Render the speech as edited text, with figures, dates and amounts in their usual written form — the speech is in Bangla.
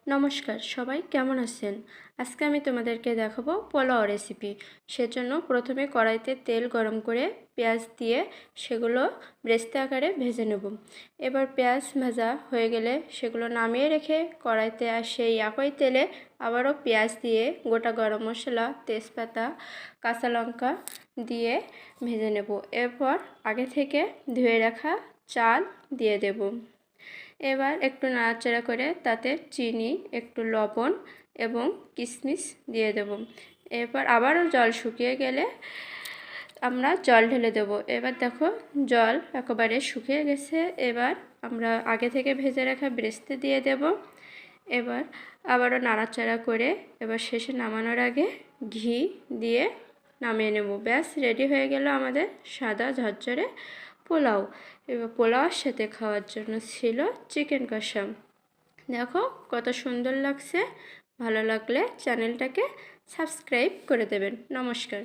নমস্কার, সবাই কেমন আছেন? আজকে আমি তোমাদেরকে দেখাবো পোলাও রেসিপি। সেজন্য প্রথমে কড়াইতে তেল গরম করে পেঁয়াজ দিয়ে সেগুলো বেরেস্তা আকারে ভেজে নেব। এবার পেঁয়াজ ভাজা হয়ে গেলে সেগুলো নামিয়ে রেখে কড়াইতে আর সেই একই তেলে আবারও পেঁয়াজ দিয়ে গোটা গরম মশলা, তেজপাতা, কাঁচা লঙ্কা দিয়ে ভেজে নেব। এরপর আগে থেকে ধুয়ে রাখা চাল দিয়ে দেব। এবার একটু নাড়াচাড়া করে তাতে চিনি, একটু লবণ এবং কিশমিশ দিয়ে দেব। এরপর আবারও জল শুকিয়ে গেলে আমরা জল ঢেলে দেব। এবার দেখো জল একেবারে শুকিয়ে গেছে। এবার আমরা আগে থেকে ভেজে রাখা বেরেস্তা দিয়ে দেব। এবার আবারও নাড়াচাড়া করে এবার শেষে নামানোর আগে ঘি দিয়ে নামিয়ে নেব। ব্যাস রেডি হয়ে গেল আমাদের সাদা ঝরঝরে পোলাও। এবার পোলাওর সাথে খাওয়ার জন্য ছিল চিকেন কষা। দেখো কত সুন্দর লাগছে। ভালো লাগলে চ্যানেলটাকে সাবস্ক্রাইব করে দেবেন। নমস্কার।